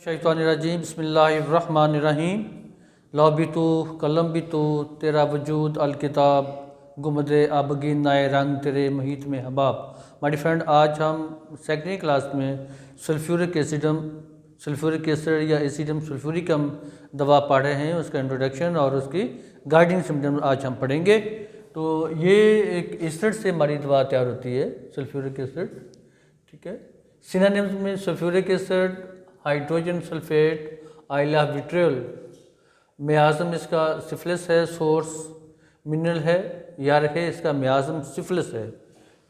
शैतानिर्रजीम बिस्मिल्लाहिर्रहमानिर्रहीम लौबितु कलम बितु तेरा वजूद अलकिताब गुमदे आबगीन नाए रंग तेरे मुहीत में हबाब। माय फ्रेंड, आज हम सेकेंडरी क्लास में सल्फ्यूरिक एसिड या एसिडम सल्फ्यूरिकम दवा पढ़ रहे हैं। उसका इंट्रोडक्शन और उसकी गाइडिंग सिम्टम आज हम पढ़ेंगे। तो ये एक एसिड से हमारी दवा तैयार होती है, सल्फ्यूरिक एसिड। ठीक है, सिनोनिम्स में सल्फ्यूरिक एसिड, हाइड्रोजन सल्फेट, आइला विट्रियल, मियाज़म इसका सिफिलिस है, सोर्स मिनरल है, यार है इसका मियाज़म सिफिलिस है।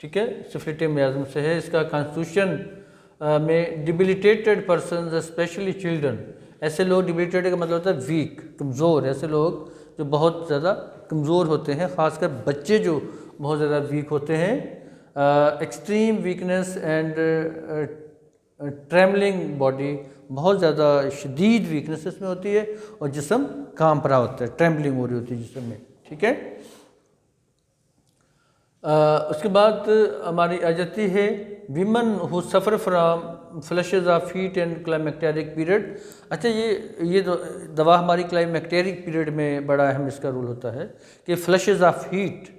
ठीक है, सिफिलिटिक मियाज़म से है। इसका कॉन्स्टिट्यूशन में डिबिलिटेटेड पर्सन स्पेशली चिल्ड्रन, ऐसे लोग, डिबिलिटेटेड का मतलब होता है वीक, कमज़ोर, ऐसे लोग जो बहुत ज़्यादा कमज़ोर होते हैं, ख़ासकर बच्चे जो बहुत ज़्यादा वीक होते हैं। Extreme weakness and trembling body, बहुत ज़्यादा शदीद वीकनेस इसमें होती है और जिस्म कांप रहा होता है, ट्रेमलिंग हो रही होती है जिस्म में। ठीक है, उसके बाद हमारी आ जाती है women who suffer from flushes of heat and climacteric period. अच्छा, ये दवा हमारी क्लाइमेक्टेरिक पीरियड में बड़ा अहम इसका रोल होता है कि फ्लशेज ऑफ हीट,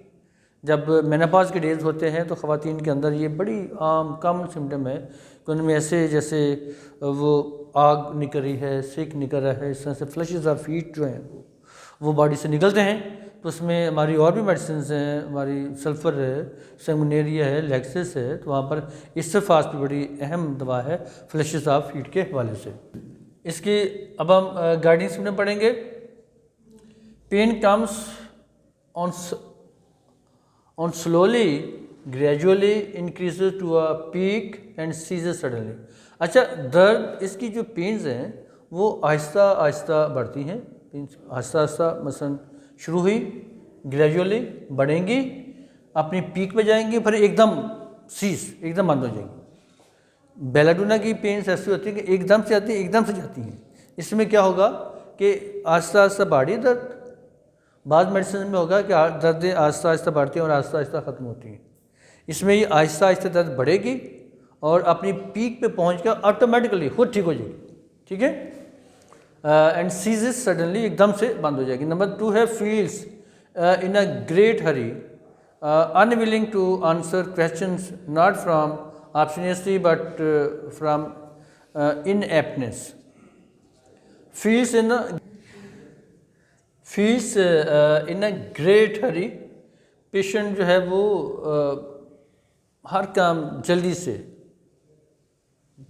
जब मेनोपॉज के डेज होते हैं तो ख़वातीन के अंदर ये बड़ी आम कॉमन सिम्टम है कि उनमें ऐसे जैसे वो आग निकल रही है, सेक निकल रहा है, इस तरह से फ्लशेज ऑफ हीट जो हैं वो बॉडी से निकलते हैं। तो उसमें हमारी और भी मेडिसिन हैं, हमारी सल्फ़र है, सेंगुनेरिया है, लेक्सिस है, तो वहाँ पर इस्तेफास भी बड़ी अहम दवा है फ्लशेज ऑफ हीट के हवाले से। इसकी अब हम गाइडेंस में पढ़ेंगे। Pain comes on slowly, gradually increases to a peak and ceases suddenly। अच्छा, दर्द, इसकी जो पेन्स हैं वो आहिस्ता आहिस्ता बढ़ती हैं, आहिस्ता आहिस्ता मसलन शुरू हुई, ग्रेजुअली बढ़ेंगी, अपनी पीक पे जाएंगी, फिर एकदम एकदम बंद हो जाएंगी। बेलाडोना की पेन्स ऐसी होती है कि एकदम से आती है, एकदम से जाती हैं। इसमें क्या होगा कि आहिस्ता आहिस्ता बढ़ी दर्द, बाद मेडिसिन में होगा कि दर्दें आहिस्ता आहिस्ता बढ़ती हैं और आहिस्ता आहिस्ता ख़त्म होती हैं। इसमें ये आहिस्ता आहिस्ता दर्द बढ़ेगी और अपनी पीक पे पहुंच कर ऑटोमेटिकली खुद ठीक हो जाएगी। ठीक है, एंड सीजेस सडनली, एकदम से बंद हो जाएगी। नंबर 2 है feels in a great hurry, unwilling to answer questions not from obstinacy but from ineptness. Feels in a great hurry, patient जो है वो हर काम जल्दी से,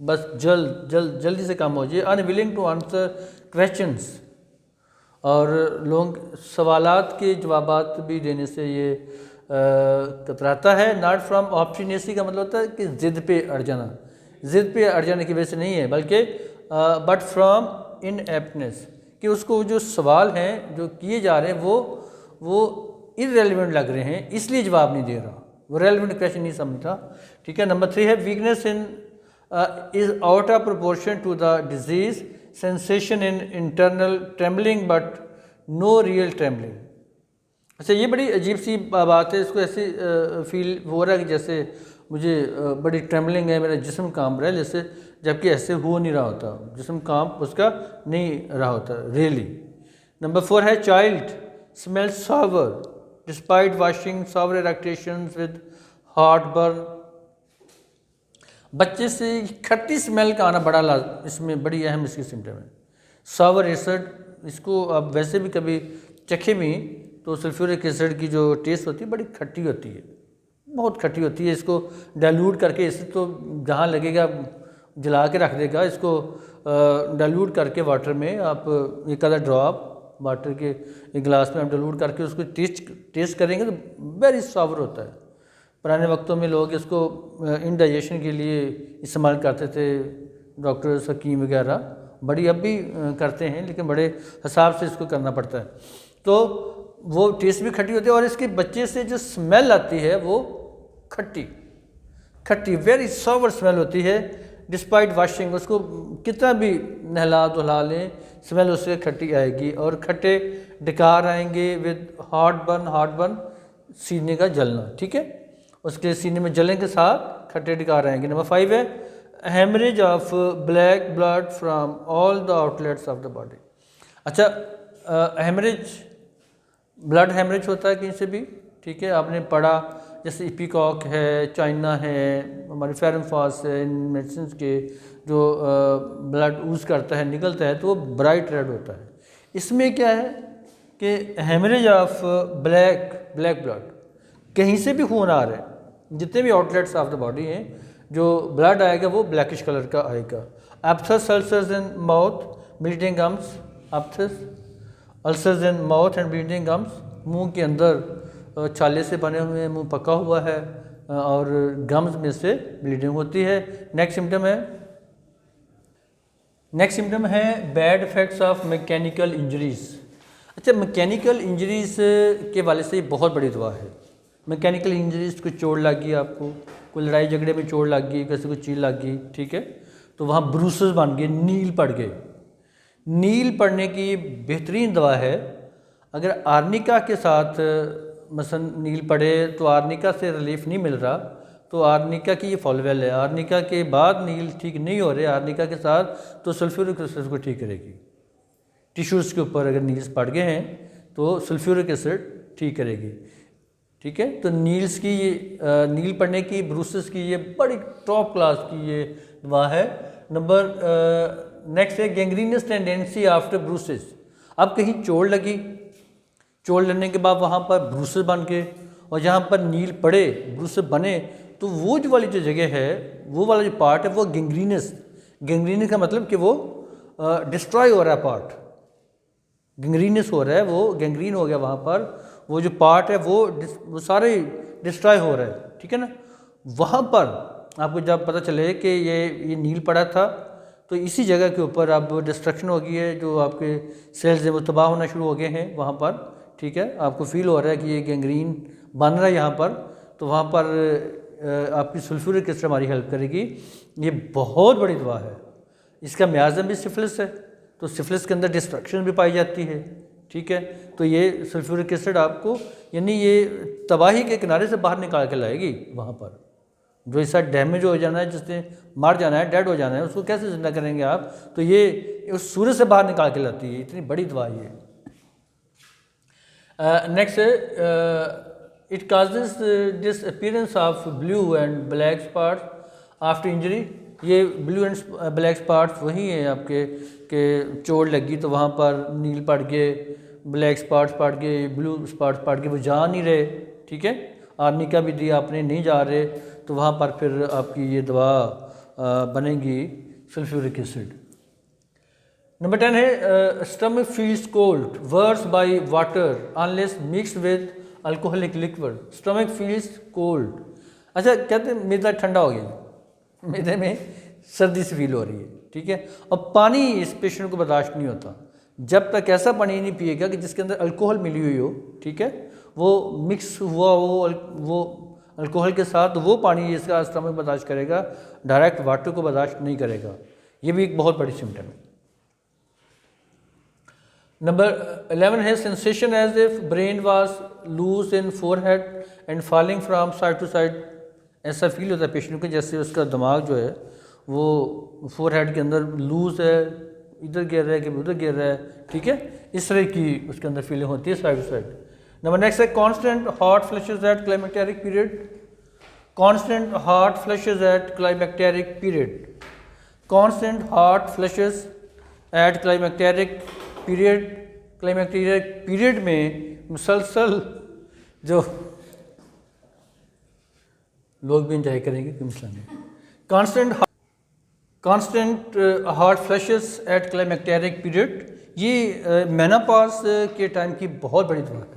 बस जल्दी से काम हो जाए। अनविलिंग टू आंसर क्वेश्चंस, और लोग सवालात के जवाबात भी देने से ये कतराता है। नॉट फ्रॉम ऑब्स्टिनेसी का मतलब होता है कि ज़िद पे अड़ जाना, ज़िद पे अड़ जाने की वजह से नहीं है, बल्कि बट फ्रॉम इनएप्टनेस, कि उसको जो सवाल हैं जो किए जा रहे हैं वो इररेलेवेंट लग रहे हैं, इसलिए जवाब नहीं दे रहा, वो रेलेवेंट क्वेश्चन नहीं समझता। ठीक है, नंबर 3 है weakness in is out of proportion to the disease, sensation in internal trembling but no real trembling. अच्छा, ये बड़ी अजीब सी बात है, इसको ऐसे फील हो रहा है कि जैसे मुझे बड़ी ट्रेमलिंग है, मेरा जिस्म कांप रहा है जैसे, जबकि ऐसे हो नहीं रहा होता, जिस्म कांप उसका नहीं रहा होता रियली। नंबर 4 है child smell sour despite washing, sour eructations with heart burn. बच्चे से खट्टी स्मेल का आना बड़ा इसमें बड़ी अहम इसकी सिम्टम है। सावर एसिड, इसको अब वैसे भी कभी चखे भी तो सल्फ्यूरिक एसिड की जो टेस्ट होती है बड़ी खट्टी होती है, बहुत खट्टी होती है। इसको डाइल्यूट करके, इससे तो जहाँ लगेगा जला के रख देगा, इसको डाइल्यूट करके वाटर में आप एक आधा ड्रॉप वाटर के एक गिलास में आप डाइल्यूट करके उसको टेस्ट करेंगे तो वेरी सावर होता है। पुराने वक्तों में लोग इसको इंडाइजेशन के लिए इस्तेमाल करते थे, डॉक्टर हकीम वगैरह, बड़ी अब भी करते हैं, लेकिन बड़े हिसाब से इसको करना पड़ता है। तो वो टेस्ट भी खट्टी होती है और इसके बच्चे से जो स्मेल आती है वो खट्टी वेरी सावर स्मेल होती है। डिस्पाइट वॉशिंग, उसको कितना भी नहला धुला लें स्मेल उससे खट्टी आएगी, और खट्टे डकार आएंगे विद हार्ट बर्न, सीने का जलना। ठीक है, उसके सीने में जलने के साथ खट्टे डकार आएंगे। नंबर 5 है haemorrhage of black blood from all the outlets of the body. अच्छा, हेमरेज, ब्लड हेमरेज होता है कहीं से भी, ठीक है, आपने पढ़ा, जैसे इपिकॉक है, चाइना है, हमारे फेरमफास है, इन मेडिसिन के जो ब्लड यूज़ करता है, निकलता है, तो वो ब्राइट रेड होता है। इसमें क्या है कि हेमरेज ऑफ ब्लैक ब्लड, कहीं से भी खून आ रहा है, जितने भी आउटलेट्स ऑफ द बॉडी हैं, जो ब्लड आएगा वो ब्लैकिश कलर का आएगा। Aphthous ulcers in mouth, bleeding gums, aphthous ulcers in mouth and bleeding gums, मुंह के अंदर छाले से बने हुए हैं, मुंह पका हुआ है और गम्स में से ब्लीडिंग होती है। नेक्स्ट सिम्टम है bad effects of mechanical injuries. अच्छा, मैकेनिकल इंजरीज के वाले से ये बहुत बड़ी दवा है। मैकेनिकल इंजरीज, कोई चोट लग गई आपको, कोई लड़ाई झगड़े में चोट लग गई, कैसे कोई चीज लग गई, ठीक है, तो वहाँ ब्रूसेस बन गए, नील पड़ गए। नील पड़ने की बेहतरीन दवा है, अगर आर्निका के साथ मसलन नील पड़े तो आर्निका से रिलीफ नहीं मिल रहा, तो आर्निका की ये फॉलोवेल है, आर्निका के बाद नील ठीक नहीं हो रहे, आर्निका के साथ तो सल्फ्यूरिक एसिड को ठीक करेगी। टिश्यूज़ के ऊपर अगर नील्स पड़ गए हैं तो सल्फ्यूरिक एसिड ठीक करेगी, ठीक है। तो नील्स की ये नील पड़ने की, ब्रूसेस की, ये बड़ी टॉप क्लास की ये दवा है। नेक्स्ट है गैंग्रीनस टेंडेंसी आफ्टर ब्रूसेस। अब कहीं चोट लगी, चोट लगने के बाद वहाँ पर ब्रूसेस बन गए, और जहाँ पर नील पड़े, ब्रूसेस बने, तो वो जो वाली जो जगह है, वो वाला जो पार्ट है, वो गैंग्रीनस का मतलब कि वो डिस्ट्रॉय हो रहा है, पार्ट गैंग्रीनस हो रहा है, वो गैंग्रीन हो गया वहाँ पर, वो जो पार्ट है वो सारे डिस्ट्रॉय हो रहा है, ठीक है ना। वहाँ पर आपको जब पता चले कि ये नील पड़ा था, तो इसी जगह के ऊपर अब डिस्ट्रक्शन हो गई है, जो आपके सेल्स हैं वो तबाह होना शुरू हो गए हैं वहाँ पर, ठीक है। आपको फील हो रहा है कि ये गैंग्रीन बन रहा है यहाँ पर, तो वहाँ पर आपकी सल्फ्यूरिक एसिड हमारी हेल्प करेगी। ये बहुत बड़ी दवा है। इसका मियाज़म भी सिफिलिस है, तो सिफिलिस के अंदर डिस्ट्रक्शन भी पाई जाती है, ठीक है। तो ये सल्फ्यूरिक एसिड आपको, यानी ये तबाही के किनारे से बाहर निकाल के लाएगी। वहाँ पर जो ऐसा डैमेज हो जाना है, जिसने मर जाना है, डेड हो जाना है, उसको कैसे जिंदा करेंगे आप, तो ये उस सूरज से बाहर निकाल के लाती है, इतनी बड़ी दवा ये। नेक्स्ट है it causes disappearance of blue and black spots after injury. ये ब्लू एंड ब्लैक स्पॉट्स वही है आपके के चोट लगी तो वहाँ पर नील पड़ गए, ब्लैक स्पॉट्स पड़ गए, ब्लू स्पॉट्स पड़ गए, वो जा नहीं रहे, ठीक है। आर्निका भी दी आपने, नहीं जा रहे, तो वहाँ पर फिर आपकी ये दवा बनेगी सल्फ्यूरिक एसिड। नंबर 10 है stomach feels cold worse by water unless mixed with alcoholic liquid. Stomach feels cold, अच्छा कहते हैं मैदा ठंडा हो गया, मैदे में सर्दी से फील हो रही है, ठीक है। और पानी इस पेशेंट को बर्दाश्त नहीं होता, जब तक ऐसा पानी नहीं पिएगा कि जिसके अंदर अल्कोहल मिली हुई हो, ठीक है, वो मिक्स हुआ वो अल्कोहल के साथ, वो पानी इसका स्टमक बर्दाश्त करेगा, डायरेक्ट वाटर को बर्दाश्त नहीं करेगा। ये भी एक बहुत बड़ी सिम्टम है। नंबर 11 है sensation as if brain was loose in forehead and falling from side to side. ऐसा फील होता है पेशेंट को जैसे उसका दिमाग जो है वो फोरहेड के अंदर लूज है, इधर गिर रहा है कि उधर गिर रहा है, ठीक है, इस तरह की उसके अंदर फीलिंग होती है side to side. Number next है constant hot flashes at climacteric period. Constant hot flashes at climacteric period. Constant hot flashes at climacteric period. Climacteric period में मुसलसल जो लोग भी इंजॉय करेंगे कि मसला नहीं। Constant hot flashes at climacteric period, ये मेनोपॉज के टाइम की बहुत बड़ी दवा है।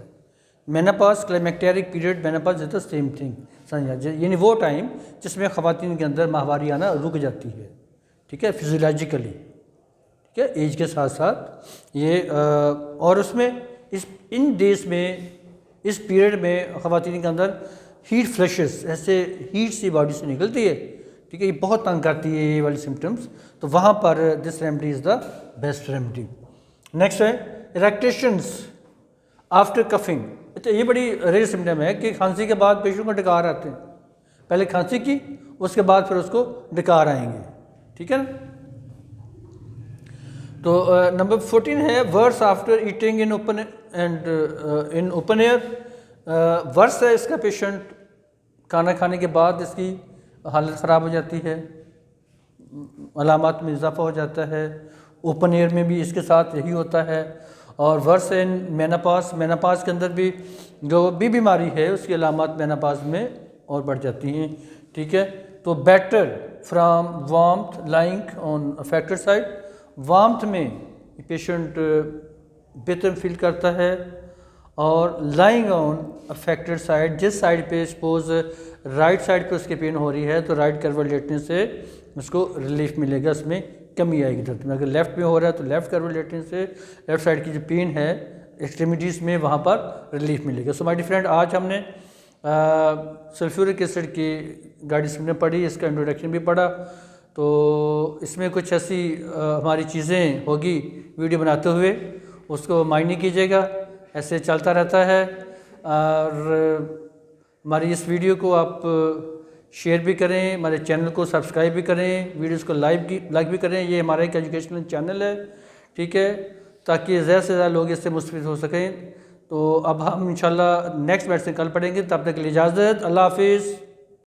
Menopause, climacteric period, menopause is the same thing, समझा, यानी वो टाइम जिसमें ख़वातीन के अंदर माहवारी आना रुक जाती है, ठीक है, फिजियोलॉजिकली, ठीक है, एज के साथ साथ ये और उसमें इन डेज में, इस पीरियड में ख़वातीन के अंदर हीट फ्लैशेस, ऐसे हीट सी बॉडी से निकलती है, ठीक है, ये बहुत तंग करती है ये वाली सिम्टम्स, तो वहाँ पर this remedy is the best remedy. Next है इरेक्टेशंस आफ्टर कफिंग। अच्छा, ये बड़ी रेयर सिम्टम है कि खांसी के बाद पेशेंट को डकार आते हैं, पहले खांसी की, उसके बाद फिर उसको डकार आएंगे, ठीक है ना। तो नंबर 14 है worse after eating in open and in open air. Worse है इसका, पेशेंट खाना खाने के बाद इसकी हालत ख़राब हो जाती है, अलामात में इजाफा हो जाता है। ओपन एयर में भी इसके साथ यही होता है। और वर्स इन मेनापास, मेनापास के अंदर भी जो भी बीमारी है उसकी अलामात मेनापास में और बढ़ जाती हैं, ठीक है। तो better from warmth lying on affected side, warmth में पेशेंट बेहतर फील करता है। और लाइंग ऑन अफेक्टेड साइड, जिस साइड पे सपोज राइट साइड पे उसकी पेन हो रही है तो राइट करवट लेटने से उसको रिलीफ मिलेगा, उसमें कमी आएगी दर्द में। अगर लेफ़्ट में हो रहा है तो लेफ़्ट करवट लेटने से लेफ़्ट साइड की जो पेन है एक्सट्रीमिटीज़ में वहाँ पर रिलीफ मिलेगा। सो माय डियर फ्रेंड, आज हमने सल्फ्यूरिक एसिड की गाइडेंस में पढ़ी, इसका इंट्रोडक्शन भी पढ़ा। तो इसमें कुछ ऐसी हमारी चीज़ें होगी वीडियो बनाते हुए, उसको माइंड नहीं कीजिएगा, ऐसे चलता रहता है। और हमारी इस वीडियो को आप शेयर भी करें, हमारे चैनल को सब्सक्राइब भी करें, वीडियोस को लाइक भी करें। ये हमारा एक एजुकेशनल चैनल है, ठीक है, ताकि ज़्यादा से ज़्यादा लोग इससे मुस्तफ़ीद हो सकें। तो अब हम इंशाल्लाह नेक्स्ट बैच से कल पढ़ेंगे, तब तक के लिए इजाज़त, अल्लाह हाफिज़।